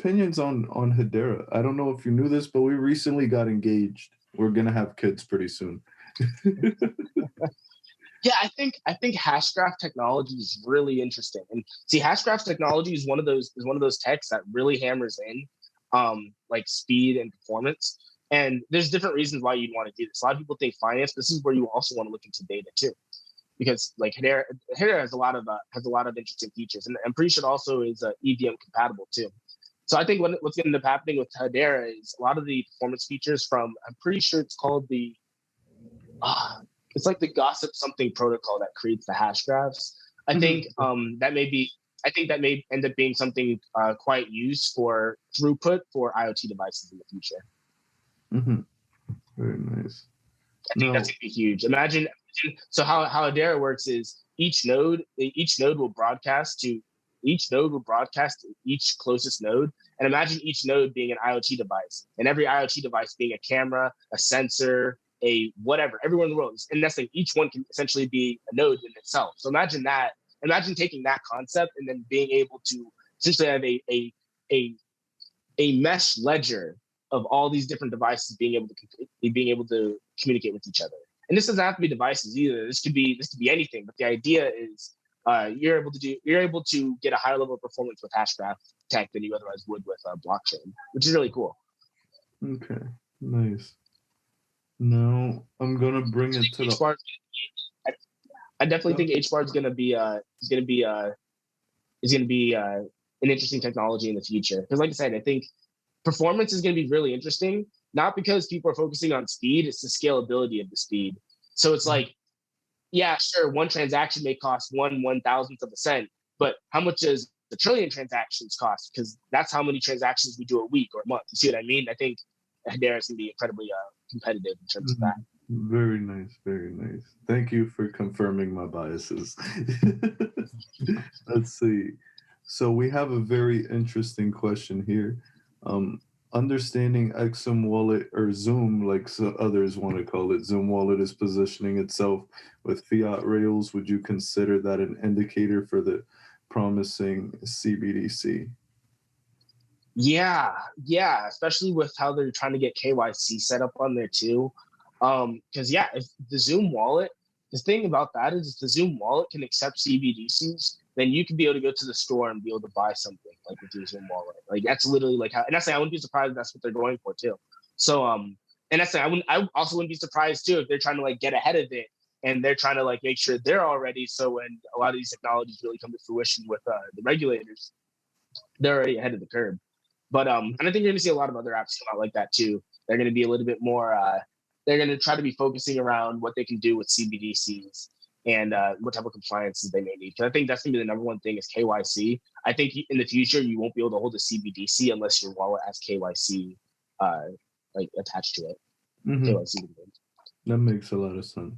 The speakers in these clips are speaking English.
opinions on Hedera? I don't know if you knew this, but we recently got engaged. We're gonna have kids pretty soon. Yeah, I think Hashgraph technology is really interesting. And see, Hashgraph technology is one of those techs that really hammers in like speed and performance. And there's different reasons why you'd want to do this. A lot of people think finance. This is where you also want to look into data too, because like Hedera has a lot of interesting features, and I'm pretty sure it also is EVM compatible too. So I think what's going to end up happening with Hedera is a lot of the performance features from, I'm pretty sure it's called it's like the gossip something protocol that creates the hash graphs. I think that may end up being something quite used for throughput for IoT devices in the future. Mm-hmm. Very nice. I think that's gonna be huge. Imagine so how Hedera works is each node will broadcast to each closest node. And imagine each node being an IoT device, and every IoT device being a camera, a sensor, a whatever, everyone in the world. And that's like each one can essentially be a node in itself. So imagine that. Imagine taking that concept and then being able to essentially have a mesh ledger of all these different devices being able to communicate with each other. And this doesn't have to be devices either. This could be anything. But the idea is you're able to get a higher level of performance with Hashgraph tech than you otherwise would with blockchain, which is really cool. Okay, nice. Now I'm gonna bring it to the. I definitely think HBAR is gonna be an interesting technology in the future. Because like I said, I think performance is going to be really interesting, not because people are focusing on speed, it's the scalability of the speed. So it's like, yeah, sure, one transaction may cost 1/1000th of a cent, but how much does the trillion transactions cost? Because that's how many transactions we do a week or a month. You see what I mean? I think Hedera is going to be incredibly competitive in terms of that. Very nice, very nice. Thank you for confirming my biases. Let's see. So we have a very interesting question here. Understanding Exum Wallet, or Zoom, like others want to call it, Zoom Wallet is positioning itself with fiat rails. Would you consider that an indicator for the promising CBDC? Yeah, especially with how they're trying to get KYC set up on there too. Because if the Zoom wallet, the thing about that is if the Zoom wallet can accept CBDCs, then you can be able to go to the store and be able to buy something like with your Zoom wallet. Like that's literally like how, and that's like, I wouldn't be surprised if that's what they're going for too. So and that's like, I also wouldn't be surprised too if they're trying to like get ahead of it and they're trying to like make sure they're all ready. So when a lot of these technologies really come to fruition with the regulators, they're already ahead of the curve. But and I think you're going to see a lot of other apps come out like that too. They're going to be a little bit more. They're going to try to be focusing around what they can do with CBDCs and what type of compliances they may need. Because I think that's going to be the number one thing is KYC. I think in the future you won't be able to hold a CBDC unless your wallet has KYC like attached to it. Mm-hmm. KYC. That makes a lot of sense.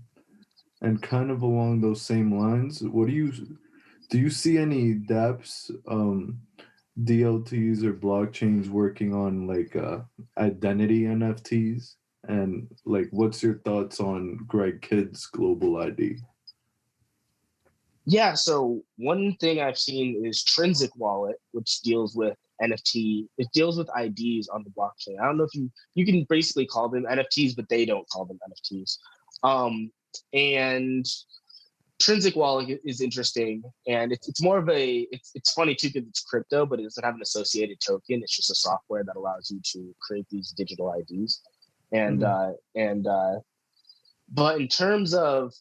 And kind of along those same lines, do you see any dApps, DLTs or blockchains working on like identity NFTs? And like, what's your thoughts on Greg Kidd's Global ID? Yeah, so one thing I've seen is Trinsic Wallet, which deals with NFT. It deals with IDs on the blockchain. I don't know if you can basically call them NFTs, but they don't call them NFTs. And Trinsic Wallet is interesting, and it's more of it's funny too because it's crypto, but it doesn't have an associated token. It's just a software that allows you to create these digital IDs. And but in terms of,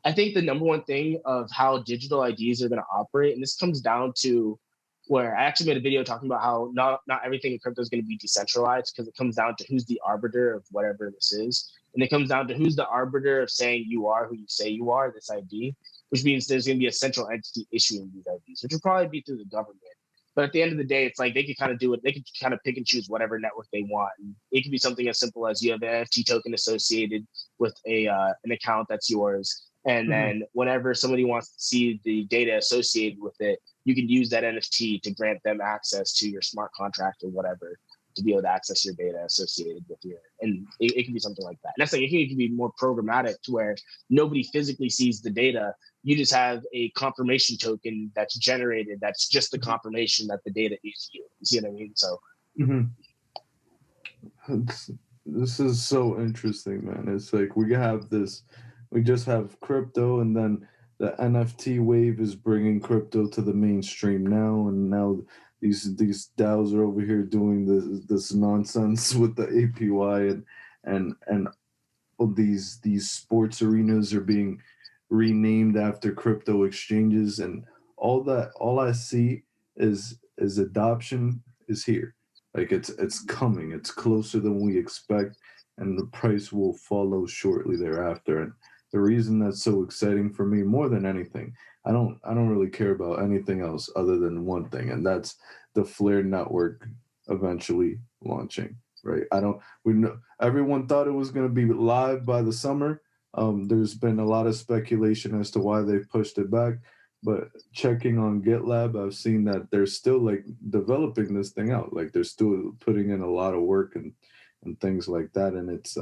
I think the number one thing of how digital IDs are going to operate, and this comes down to where I actually made a video talking about how not everything in crypto is going to be decentralized, because it comes down to who's the arbiter of whatever this is. And it comes down to who's the arbiter of saying you are who you say you are, this ID, which means there's going to be a central entity issuing these IDs, which will probably be through the government. But at the end of the day, it's like they can kind of do it. They can kind of pick and choose whatever network they want. And it can be something as simple as you have an NFT token associated with an account that's yours. And then whenever somebody wants to see the data associated with it, you can use that NFT to grant them access to your smart contract or whatever to be able to access your data associated with your, and it can be something like that. And that's like, it can be more programmatic to where nobody physically sees the data. You just have a confirmation token that's generated. That's just the confirmation that the data is you. You see what I mean? So. This is so interesting, man. It's like we just have crypto, and then the NFT wave is bringing crypto to the mainstream now, and now these DAOs are over here doing this nonsense with the APY, and these sports arenas are being renamed after crypto exchanges, and all that. All I see is adoption is here. Like it's coming. It's closer than we expect, and the price will follow shortly thereafter. And the reason that's so exciting for me, more than anything, I don't really care about anything else other than one thing, and that's the Flare network eventually launching. Right? I don't. We know everyone thought it was going to be live by the summer. There's been a lot of speculation as to why they pushed it back, but checking on GitLab, I've seen that they're still like developing this thing out. Like they're still putting in a lot of work and things like that. And it's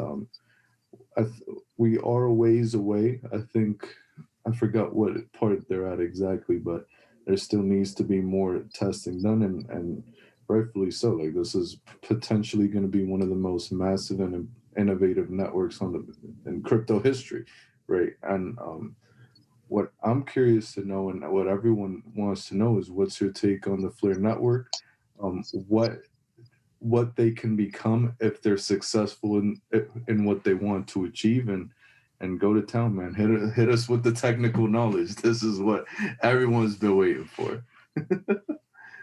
we are a ways away. I think I forgot what part they're at exactly, but there still needs to be more testing done, and rightfully so. Like this is potentially going to be one of the most massive and innovative networks in crypto history, right? And what I'm curious to know, and what everyone wants to know, is what's your take on the Flare network? What they can become if they're successful in what they want to achieve, and go to town, man. Hit us with the technical knowledge. This is what everyone's been waiting for.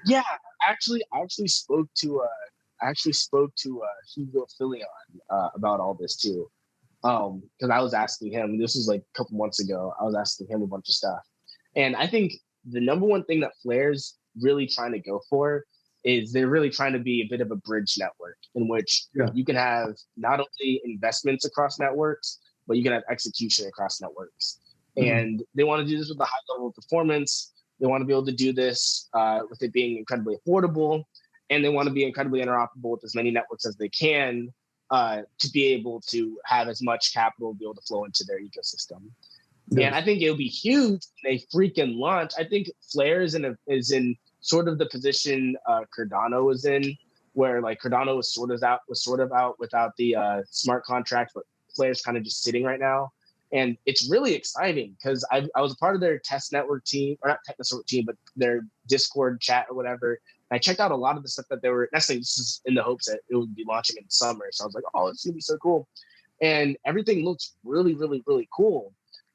Yeah, I actually spoke to Hugo Filion about all this too, because I was asking him. This was like a couple months ago. I was asking him a bunch of stuff, and I think the number one thing that Flare's really trying to go for is they're really trying to be a bit of a bridge network in which you can have not only investments across networks, but you can have execution across networks. And they want to do this with a high level of performance. They want to be able to do this with it being incredibly affordable, and they want to be incredibly interoperable with as many networks as they can to be able to have as much capital be able to flow into their ecosystem. Yes. And I think it would be huge when they freaking launch. I think Flare is in sort of the position Cardano was in, where like Cardano was sort of out without the smart contract, but Flare's kind of just sitting right now. And it's really exciting because I was a part of their test network team, or not test network team, but their Discord chat or whatever. And I checked out a lot of the stuff that they were, this is in the hopes that it would be launching in the summer. So I was like, oh, it's gonna be so cool. And everything looks really, really, really cool.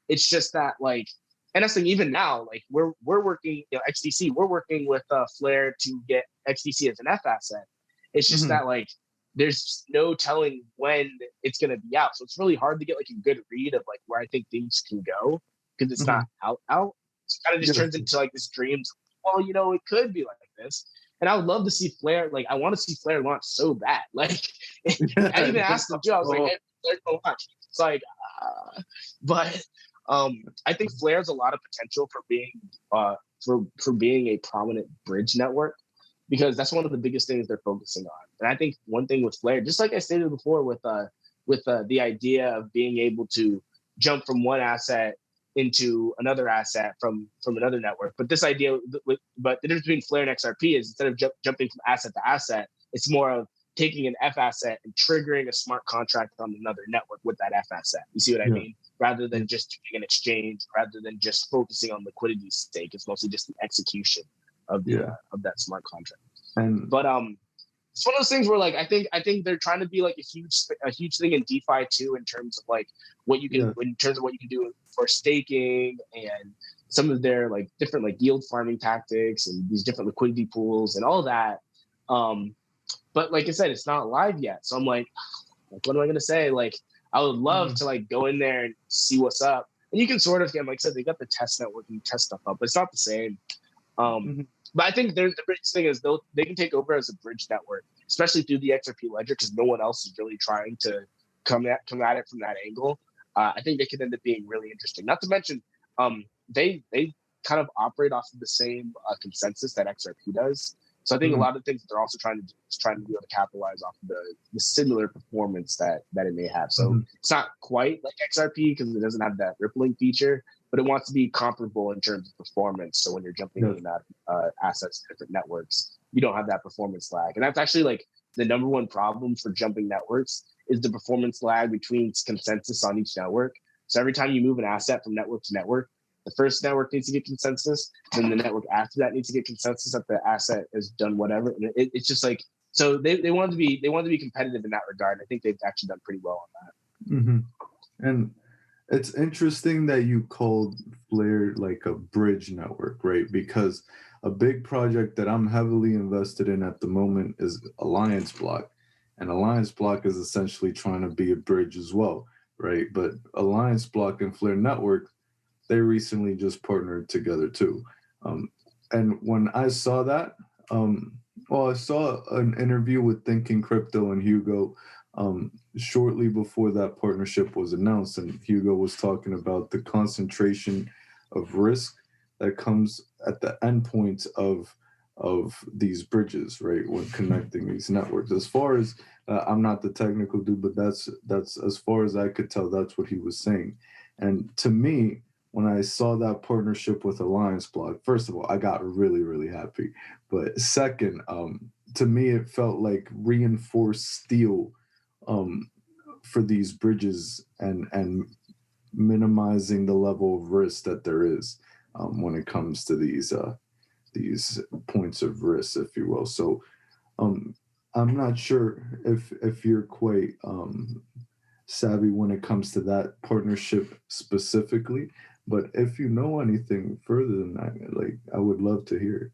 It's just that like, and that's like even now, like we're working, XDC, we're working with Flare to get XDC as an F asset. It's just that like, there's no telling when it's going to be out. So it's really hard to get like a good read of like where I think things can go because it's not out. It kind of just turns into like this dreams. Well, it could be like this. And I would love to see Flare. Like, I want to see Flare launch so bad. Like, I even asked them too. I was like, hey, Flare launch. It's like, but I think Flare has a lot of potential for being for being a prominent bridge network, because that's one of the biggest things they're focusing on. And I think one thing with Flare, just like I stated before, with the idea of being able to jump from one asset into another asset from another network, but this idea, but the difference between Flare and XRP is instead of jumping from asset to asset, it's more of taking an F asset and triggering a smart contract on another network with that F asset. You see what I mean? Rather than just doing an exchange, rather than just focusing on liquidity stake, it's mostly just the execution of that smart contract. But it's one of those things where like I think they're trying to be like a huge thing in DeFi too, in terms of like what you can do for staking and some of their like different like yield farming tactics and these different liquidity pools and all that. But like I said, it's not live yet, so I'm like what am I gonna say? Like I would love to like go in there and see what's up. And you can sort of, like I said, they got the test network and test stuff up, but it's not the same. But I think the biggest thing is they can take over as a bridge network, especially through the XRP ledger, because no one else is really trying to come at it from that angle. I think they could end up being really interesting. Not to mention, they kind of operate off of the same consensus that XRP does. So I think a lot of things that they're also trying to do is trying to be able to capitalize off of the similar performance that it may have. So it's not quite like XRP because it doesn't have that rippling feature, but it wants to be comparable in terms of performance. So when you're jumping in and out of assets to different networks, you don't have that performance lag. And that's actually like the number one problem for jumping networks is the performance lag between consensus on each network. So every time you move an asset from network to network, the first network needs to get consensus, then the network after that needs to get consensus that the asset has done whatever. And it's just like, so they wanted to be competitive in that regard. I think they've actually done pretty well on that. Mm-hmm. And it's interesting that you called Flare like a bridge network, right? Because a big project that I'm heavily invested in at the moment is Alliance Block. And Alliance Block is essentially trying to be a bridge as well, right? But Alliance Block and Flare Network, they recently just partnered together too. And when I saw that, I saw an interview with Thinking Crypto and Hugo shortly before that partnership was announced, and Hugo was talking about the concentration of risk that comes at the endpoints of these bridges, right? When connecting these networks. As far as I'm not the technical dude, but that's as far as I could tell, that's what he was saying. And to me, when I saw that partnership with Alliance Block, first of all, I got really, really happy. But second, to me, it felt like reinforced steel for these bridges and minimizing the level of risk that there is when it comes to these points of risk, if you will. So I'm not sure if you're quite savvy when it comes to that partnership specifically, but if you know anything further than that, like I would love to hear.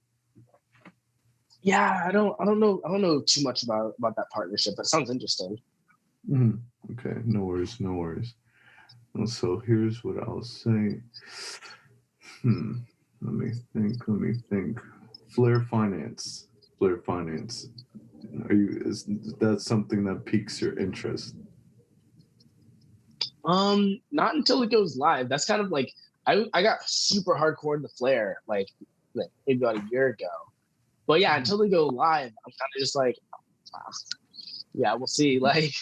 Yeah, I don't know too much about that partnership. That sounds interesting. Mm-hmm. Okay, no worries. And so here's what I'll say. Let me think. Flare Finance. Is that something that piques your interest? Not until it goes live. That's kind of like I got super hardcore into Flare like maybe about a year ago. But yeah, until they go live, I'm kind of just like, yeah, we'll see. Like,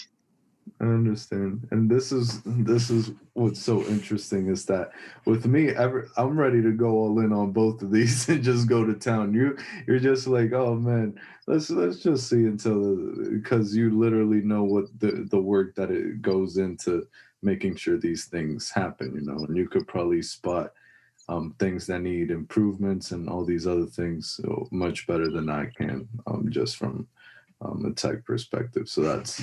I understand, and this is what's so interesting is that with me, I'm ready to go all in on both of these and just go to town. You're just like, oh man, let's just see because you literally know what the work that it goes into making sure these things happen, and you could probably spot things that need improvements and all these other things much better than I can, just from a tech perspective. So that's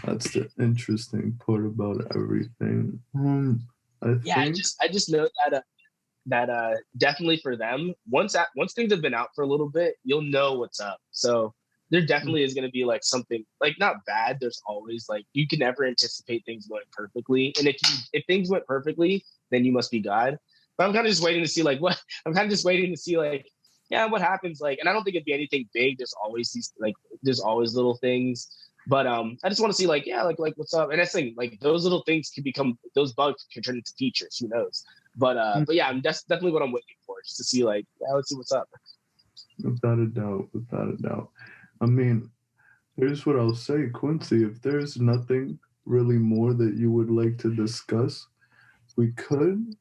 the interesting part about everything. I just know that definitely for them, once things have been out for a little bit, you'll know what's up. So there definitely is going to be like something like not bad. There's always like you can never anticipate things going perfectly, and if things went perfectly, then you must be God. But I'm kind of just waiting to see like what I'm kind of just waiting to see like what happens like, and I don't think it'd be anything big. There's always little things, but I just want to see like what's up. And that's the thing, like those little things those bugs can turn into features. Who knows? But yeah, that's definitely what I'm waiting for, just to see like let's see what's up. Without a doubt. I mean, here's what I'll say, Quincy. If there's nothing really more that you would like to discuss, we could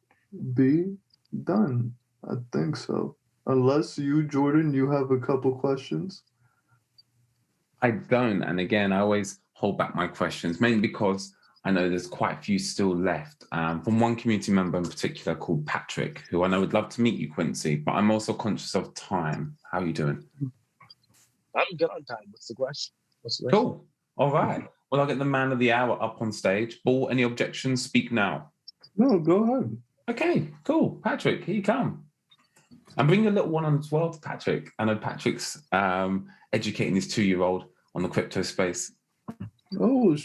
be done. I think so. Unless you, Jordan, you have a couple questions. I don't. And again, I always hold back my questions, mainly because I know there's quite a few still left. From one community member in particular called Patrick, who I know would love to meet you, Quincy, but I'm also conscious of time. How are you doing? I'm good on time. What's the question? Cool. All right. Well, I'll get the man of the hour up on stage. Ball, any objections? Speak now. No, go ahead. Okay, cool. Patrick, here you come. And bring a little one on as well to Patrick. I know Patrick's educating his 2-year-old on the crypto space. Oh,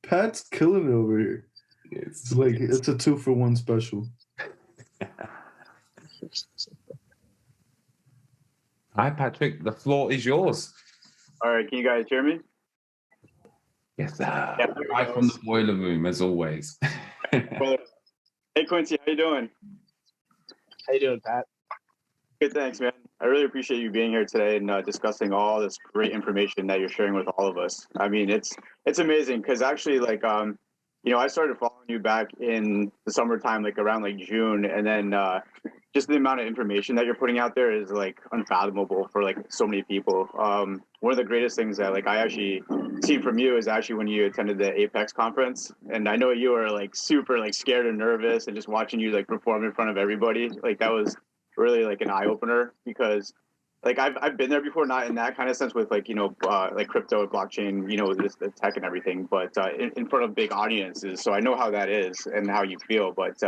Pat's killing it over here. It's a 2-for-1 special. Hi, Patrick. The floor is yours. All right, can you guys hear me? Yes, sir. Yeah, right from the boiler room, as always. Hey, Quincy, how you doing? How you doing, Pat? Good, thanks, man. I really appreciate you being here today and discussing all this great information that you're sharing with all of us. I mean, it's amazing because actually, like, I started following you back in the summertime, like around like June, and then just the amount of information that you're putting out there is like unfathomable for like so many people. One of the greatest things that like I actually seen from you is actually when you attended the Apex conference, and I know you were like super like scared and nervous, and just watching you like perform in front of everybody, like that was really like an eye opener because like I've been there before, not in that kind of sense with like like crypto, blockchain, this the tech and everything, but in front of big audiences. So I know how that is and how you feel. But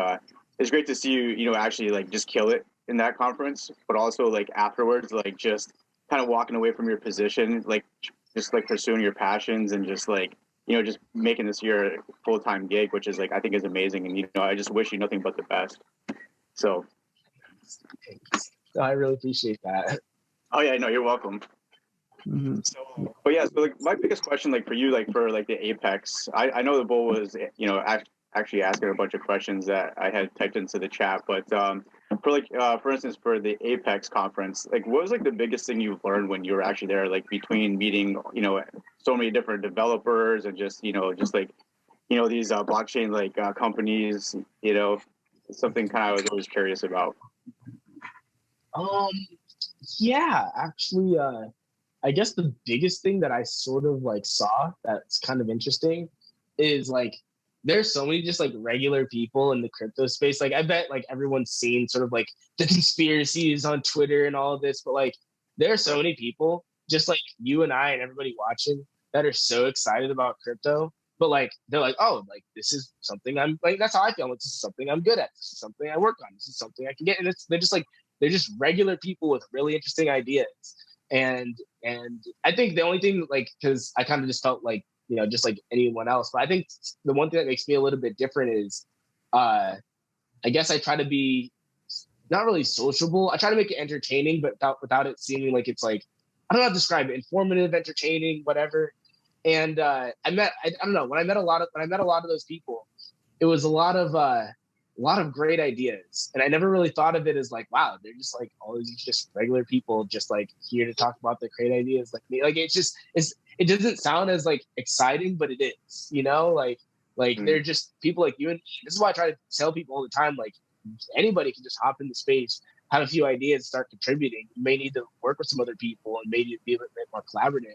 it's great to see you actually like just kill it in that conference, but also like afterwards, like just kind of walking away from your position, like just like pursuing your passions and just like just making this your full-time gig, which is like I think is amazing. And I just wish you nothing but the best. So. I really appreciate that. Oh yeah, no, you're welcome. Mm-hmm. So, but yeah, so like my biggest question, like for you, like for like the Apex, I know the bull was, actually asking a bunch of questions that I had typed into the chat, but for like, for instance, for the Apex conference, like what was like the biggest thing you learned when you were actually there, like between meeting, so many different developers and just like, these blockchain like companies, something kind of I was always curious about. Yeah, actually, I guess the biggest thing that I sort of like saw that's kind of interesting is like there's so many just like regular people in the crypto space. Like I bet like everyone's seen sort of like the conspiracies on Twitter and all of this, but like there are so many people just like you and I and everybody watching that are so excited about crypto. But like they're like, oh, like this is something I'm like that's how I feel. Like this is something I'm good at. This is something I work on. This is something I can get. And they're just regular people with really interesting ideas. And I think the only thing like because I kind of just felt like just like anyone else, but I think the one thing that makes me a little bit different is I guess I try to be not really sociable. I try to make it entertaining, but without it seeming like it's like I don't know how to describe it, informative, entertaining, whatever. And I don't know when I met a lot of those people, it was a lot of great ideas. And I never really thought of it as like, wow, they're just like all these just regular people just like here to talk about their great ideas like me. Like it doesn't sound as like exciting, but it is, they're just people like you and me. This is why I try to tell people all the time, like anybody can just hop into space, have a few ideas, start contributing. You may need to work with some other people and maybe be a bit more collaborative.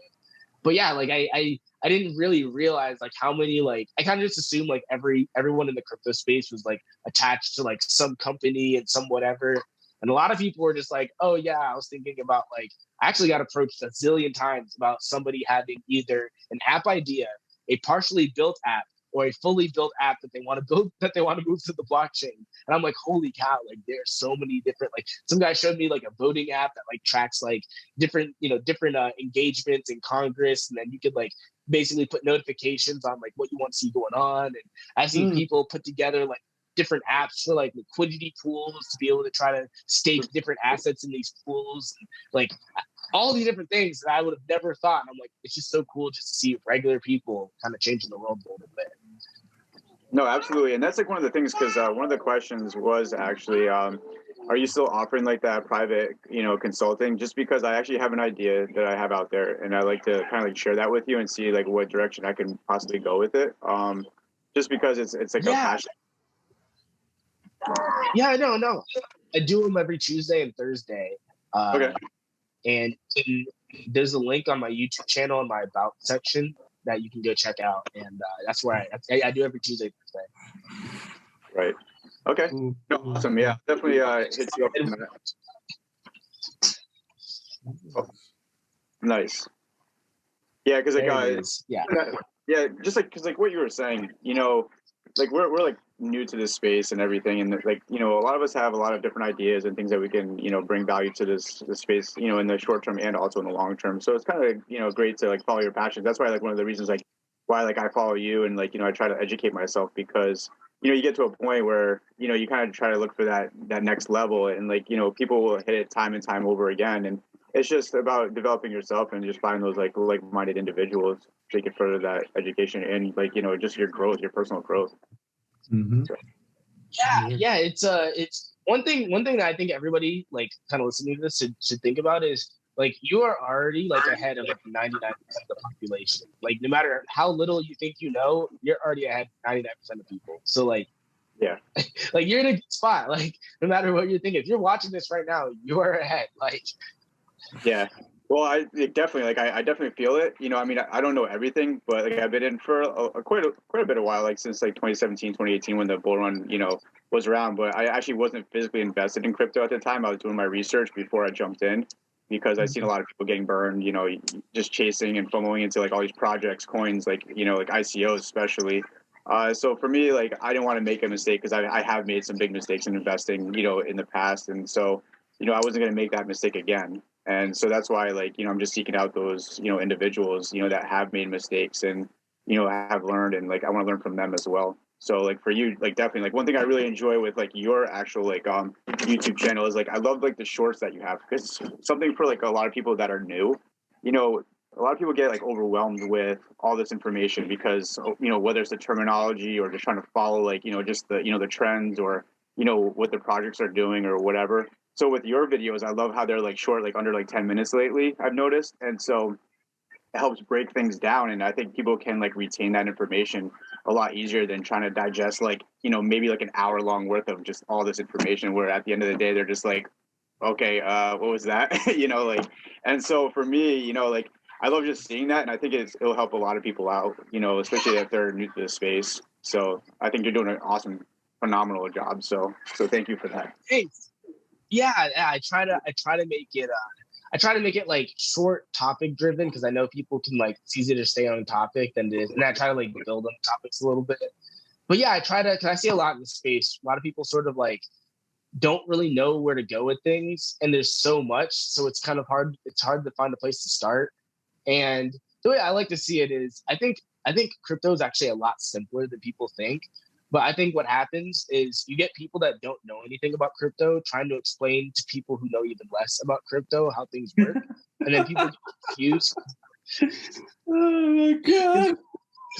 But yeah, like I didn't really realize like how many like I kind of just assumed like everyone in the crypto space was like attached to like some company and some whatever. And a lot of people were just like, oh yeah, I was thinking about like I actually got approached a zillion times about somebody having either an app idea, a partially built app, or a fully built app that they want to move to the blockchain. And I'm like, holy cow, like there's so many different, like some guy showed me like a voting app that like tracks like different engagements in Congress. And then you could like basically put notifications on like what you want to see going on. And I've seen people put together like different apps for like liquidity pools to be able to try to stake different assets in these pools. And, like all these different things that I would have never thought. And I'm like, it's just so cool just to see regular people kind of changing the world a little bit. No, absolutely. And that's like one of the things, because one of the questions was actually, are you still offering like that private, consulting? Just because I actually have an idea that I have out there and I like to kind of like share that with you and see like what direction I can possibly go with it. Just because it's like a passion. Yeah, no. I do them every Tuesday and Thursday. Okay. And there's a link on my YouTube channel in my About section that you can go check out. And that's where I do every Tuesday, Thursday. Right. Okay. No, awesome. Yeah, definitely hit you up on that. Oh, nice. Yeah, because like just like because like what you were saying, like we're like new to this space and everything, and like a lot of us have a lot of different ideas and things that we can bring value to this space in the short term and also in the long term. So it's kind of great to like follow your passions. That's why like one of the reasons like why like I follow you and like I try to educate myself, because you get to a point where you kind of try to look for that next level, and like people will hit it time and time over again, and it's just about developing yourself and just finding those like-minded individuals so you can further that education and like just your growth, your personal growth. Mm-hmm. Yeah. It's one thing that I think everybody like kind of listening to this should think about is like you are already like ahead of like 99% of the population. Like no matter how little you think you know, you're already ahead of 99% of people. So like Yeah. like you're in a good spot. Like no matter what you're thinking, if you're watching this right now, you're ahead. Like Yeah. Well, definitely like I definitely feel it. You know, I mean, I don't know everything, but like I've been in for quite a bit of while, like since like 2017, 2018 when the bull run, was around. But I actually wasn't physically invested in crypto at the time. I was doing my research before I jumped in because I seen a lot of people getting burned, just chasing and FOMOing into like all these projects, coins, like, like ICOs especially. So for me, like I didn't want to make a mistake because I have made some big mistakes in investing, in the past. And so, I wasn't going to make that mistake again. And so that's why, like, I'm just seeking out those, individuals, that have made mistakes and, have learned, and like, I want to learn from them as well. So like for you, like definitely like one thing I really enjoy with like your actual like YouTube channel is like I love like the shorts that you have because something for like a lot of people that are new, a lot of people get like overwhelmed with all this information because whether it's the terminology or just trying to follow like just the trends or what the projects are doing or whatever. So with your videos, I love how they're like short, like under like 10 minutes lately, I've noticed. And so it helps break things down. And I think people can like retain that information a lot easier than trying to digest like, maybe like an hour long worth of just all this information where at the end of the day, they're just like, okay, what was that? Like, and so for me, like, I love just seeing that. And I think it'll help a lot of people out, especially if they're new to the space. So I think you're doing an awesome, phenomenal job. So thank you for that. thanks. Yeah, I try to make it I try to make it like short topic driven because I know people can like it's easier to stay on topic than it is, and I try to like build on topics a little bit. But yeah, I try to because I see a lot in the space. A lot of people sort of like don't really know where to go with things, and there's so much, so it's kind of hard. It's hard to find a place to start. And the way I like to see it is, I think crypto is actually a lot simpler than people think. But I think what happens is you get people that don't know anything about crypto trying to explain to people who know even less about crypto how things work, and then people get confused Oh my god.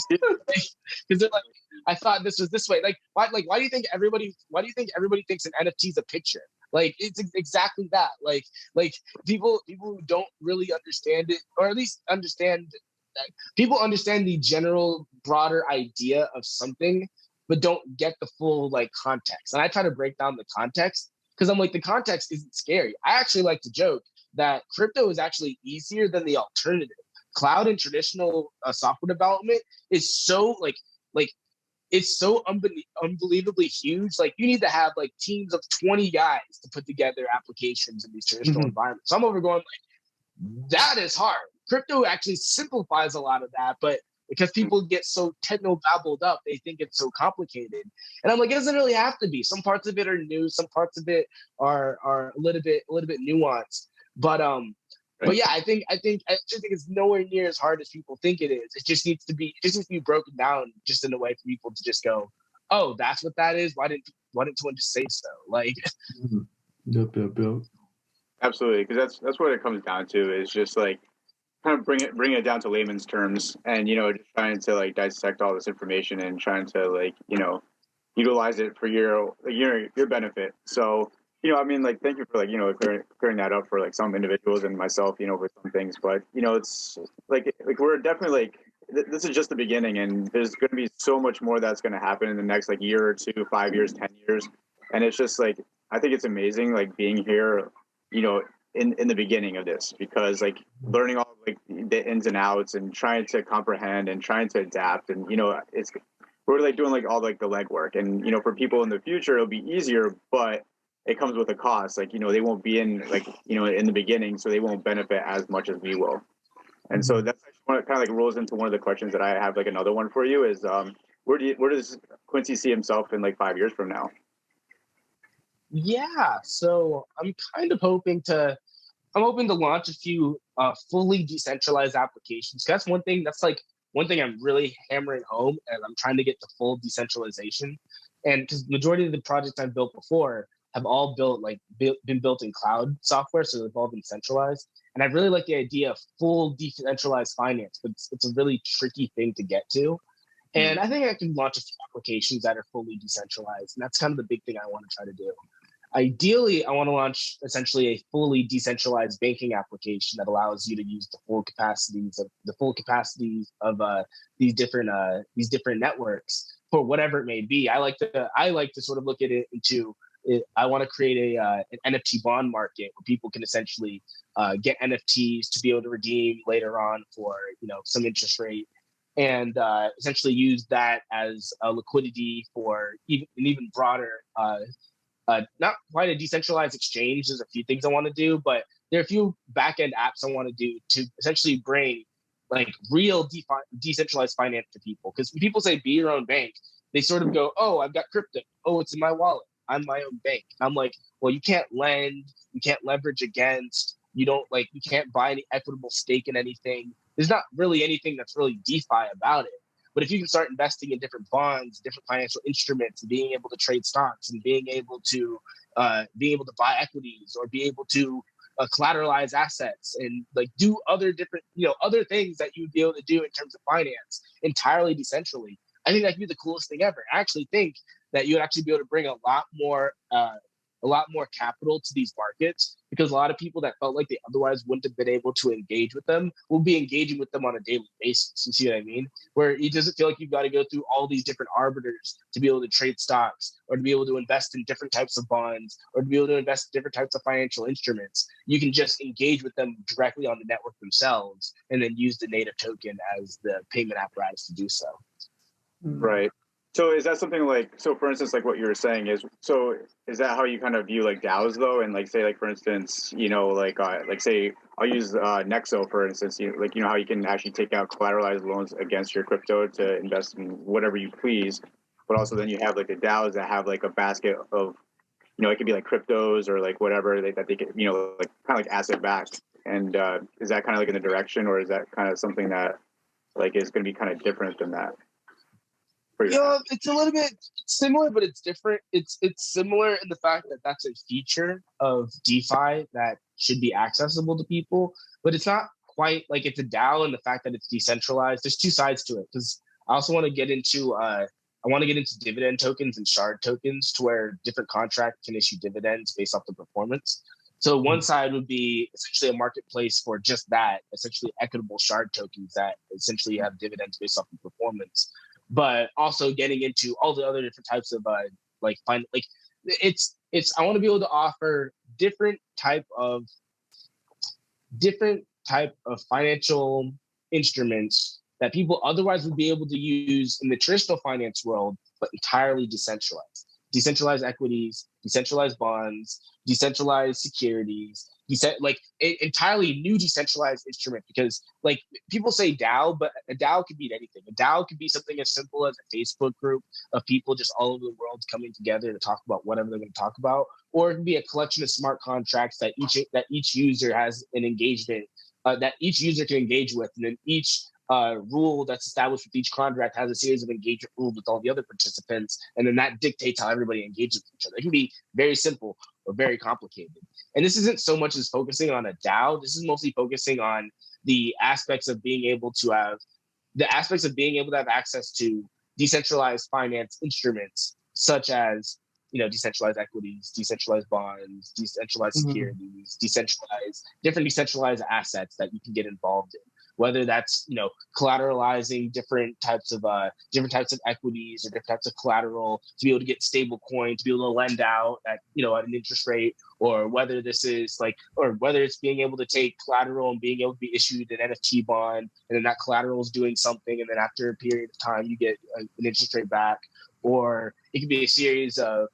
because they're like, I thought this was this way. Why do you think everybody thinks an NFT is a picture? Like it's exactly that. Like people who don't really understand it, or at least understand that people understand the general broader idea of something, but don't get the full like context. And I try to break down the context because I'm like the context isn't scary. I actually like to joke that crypto is actually easier than the alternative. Cloud and traditional software development is so like it's so unbelievably huge. Like you need to have like teams of 20 guys to put together applications in these traditional environments. So I'm over going like that is hard. Crypto actually simplifies a lot of that, but because people get so techno babbled up, they think it's so complicated. And I'm like, it doesn't really have to be. Some parts of it are new, some parts of it are a little bit nuanced. But yeah, I just think it's nowhere near as hard as people think it is. It just needs to be broken down just in a way for people to just go, oh, that's what that is. Why didn't someone just say so? Like, Yep. Absolutely, because that's what it comes down to is just like kind of bring it down to layman's terms, and just trying to like dissect all this information and trying to like utilize it for your benefit. So I mean, like, thank you for like clearing that up for like some individuals and myself, with some things. But it's like we're definitely like this is just the beginning, and there's going to be so much more that's going to happen in the next like year or two, 5 years, 10 years, and it's just like I think it's amazing like being here, in the beginning of this because like learning all like the ins and outs and trying to comprehend and trying to adapt and it's we're like doing like all like the legwork and for people in the future it'll be easier but it comes with a cost like they won't be in like in the beginning so they won't benefit as much as we will and so that's actually one kind of like rolls into one of the questions that I have like another one for you is where does Quincy see himself in like 5 years from now? yeah, so I'm hoping to launch a few fully decentralized applications. That's one thing. That's like one thing I'm really hammering home, and I'm trying to get to full decentralization. And because majority of the projects I've built before have all been built in cloud software, so they've all been centralized. And I really like the idea of full decentralized finance, but it's a really tricky thing to get to. And I think I can launch a few applications that are fully decentralized. And that's kind of the big thing I want to try to do. Ideally, I want to launch essentially a fully decentralized banking application that allows you to use the full capacities of these different networks for whatever it may be. I like to sort of look at it into it. I want to create an NFT bond market where people can essentially get NFTs to be able to redeem later on for some interest rate, and essentially use that as a liquidity for an even broader. Not quite a decentralized exchange. There's a few things I want to do, but there are a few back-end apps I want to do to essentially bring like real decentralized finance to people. Because when people say be your own bank, they sort of go, oh, I've got crypto. Oh, it's in my wallet. I'm my own bank. I'm like, well, you can't lend, you can't leverage against, you can't buy any equitable stake in anything. There's not really anything that's really DeFi about it. But if you can start investing in different bonds, different financial instruments, and being able to trade stocks, and being able to buy equities, or be able to collateralize assets, and like do other different other things that you would be able to do in terms of finance entirely decentrally, I think that could be the coolest thing ever. I actually think that you would actually be able to bring a lot more capital to these markets, because a lot of people that felt like they otherwise wouldn't have been able to engage with them will be engaging with them on a daily basis. You see what I mean? Where it doesn't feel like you've got to go through all these different arbiters to be able to trade stocks, or to be able to invest in different types of bonds, or to be able to invest in different types of financial instruments. You can just engage with them directly on the network themselves, and then use the native token as the payment apparatus to do so. Right. So is that something like, so for instance, like what you were saying is that how you kind of view like DAOs though? And like, say, like, for instance, like say I'll use Nexo, for instance, how you can actually take out collateralized loans against your crypto to invest in whatever you please. But also then you have like the DAOs that have like a basket of, it could be like cryptos or like whatever that they get, like kind of like asset backed. And is that kind of like in the direction, or is that kind of something that like is going to be kind of different than that? It's a little bit similar, but it's different. It's similar in the fact that that's a feature of DeFi that should be accessible to people, but it's not quite like it's a DAO in the fact that it's decentralized. There's two sides to it, because I also want to get into dividend tokens and shard tokens, to where different contracts can issue dividends based off the performance. So one side would be essentially a marketplace for just that, essentially equitable shard tokens that essentially have dividends based off of performance. But also getting into all the other different types of I want to be able to offer different type of financial instruments that people otherwise would be able to use in the traditional finance world, but entirely decentralized. Decentralized equities, decentralized bonds, decentralized securities, entirely new decentralized instrument. Because like people say DAO, but a DAO could be anything. A DAO could be something as simple as a Facebook group of people just all over the world coming together to talk about whatever they're going to talk about, or it can be a collection of smart contracts that each user has an engagement that each user can engage with, and then each rule that's established with each contract has a series of engagement rules with all the other participants, and then that dictates how everybody engages with each other. It can be very simple or very complicated. And this isn't so much as focusing on a DAO. This is mostly focusing on the aspects of being able to have access to decentralized finance instruments, such as decentralized equities, decentralized bonds, decentralized securities, different decentralized assets that you can get involved in. Whether that's collateralizing different types of equities or different types of collateral to be able to get stable coin, to be able to lend out at at an interest rate, or whether it's being able to take collateral and being able to be issued an NFT bond, and then that collateral is doing something, and then after a period of time you get an interest rate back, or it could be a series of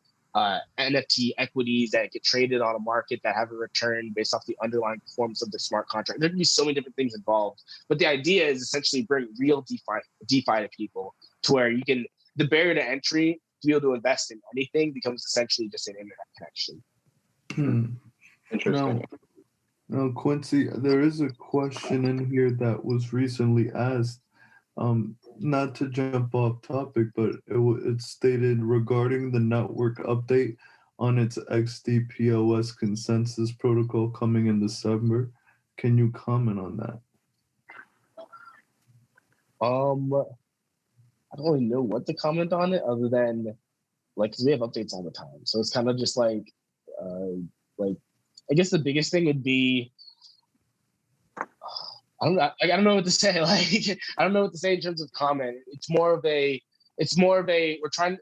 NFT equities that get traded on a market that have a return based off the underlying performance of the smart contract. There can be so many different things involved, but the idea is essentially bring real DeFi to people, to where the barrier to entry to be able to invest in anything becomes essentially just an internet connection. Interesting. Now, Quincy, there is a question in here that was recently asked. Not to jump off topic, but it stated regarding the network update on its XDPOS consensus protocol coming in December. Can you comment on that? I don't really know what to comment on it other than like, because we have updates all the time. So it's kind of just like I guess the biggest thing would be I don't know what to say. Like I don't know what to say in terms of comment. It's more of a we're trying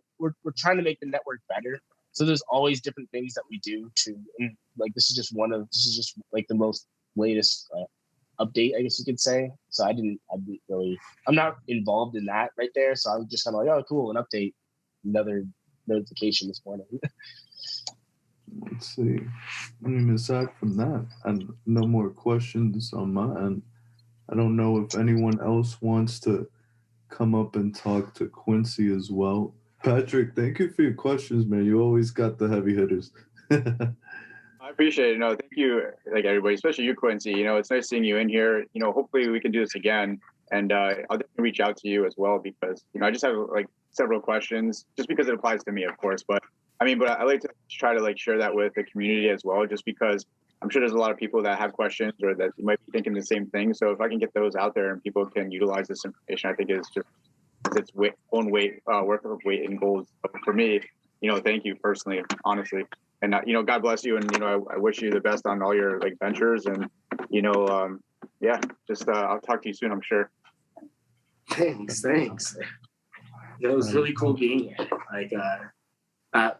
to make the network better. So there's always different things that we do to, and like this is just like the most latest update, I guess you could say. So I didn't really, I'm not involved in that right there. So I was just kind of like, oh, cool, an update, another notification this morning. Let's see. I mean, aside from that, and no more questions on my end. I don't know if anyone else wants to come up and talk to Quincy as well. Patrick, thank you for your questions, man. You always got the heavy hitters. I appreciate it. No, thank you, like everybody, especially you, Quincy. It's nice seeing you in here. Hopefully we can do this again. And I'll definitely reach out to you as well because, I just have like several questions just because it applies to me, of course. But I like to try to like share that with the community as well, just because I'm sure there's a lot of people that have questions or that might be thinking the same thing. So if I can get those out there and people can utilize this information, I think it's just its own weight, worth of weight in gold for me. Thank you personally, honestly. And God bless you, and I wish you the best on all your like ventures, and just I'll talk to you soon, I'm sure. Thanks. It was really cool being here.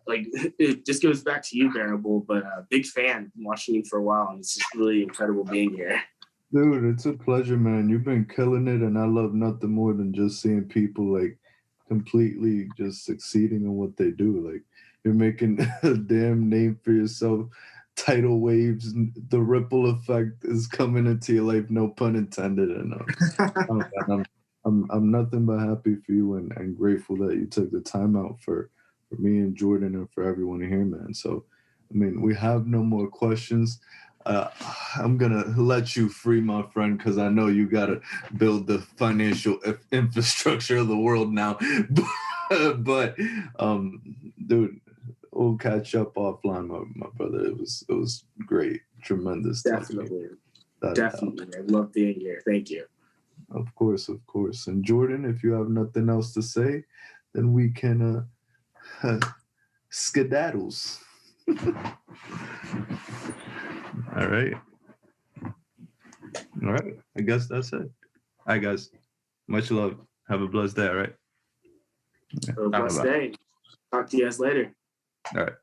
Like it just goes back to you, Bearable, but big fan, watching you for a while, and it's just really incredible being here. Dude, it's a pleasure, man. You've been killing it, and I love nothing more than just seeing people like completely just succeeding in what they do. Like you're making a damn name for yourself. Tidal waves, the ripple effect is coming into your life. No pun intended. And I'm nothing but happy for you and grateful that you took the time out for me and Jordan and for everyone here, man. So, I mean, we have no more questions. I'm going to let you free, my friend, because I know you got to build the financial infrastructure of the world now. but dude, we'll catch up offline, my brother. It was great. Tremendous. Definitely. I love being here. Thank you. Of course. And Jordan, if you have nothing else to say, then we can skedaddles. All right. I guess that's it. All right, guys. Much love. Have a blessed day, all right? Have a blessed day. Talk to you guys later. All right.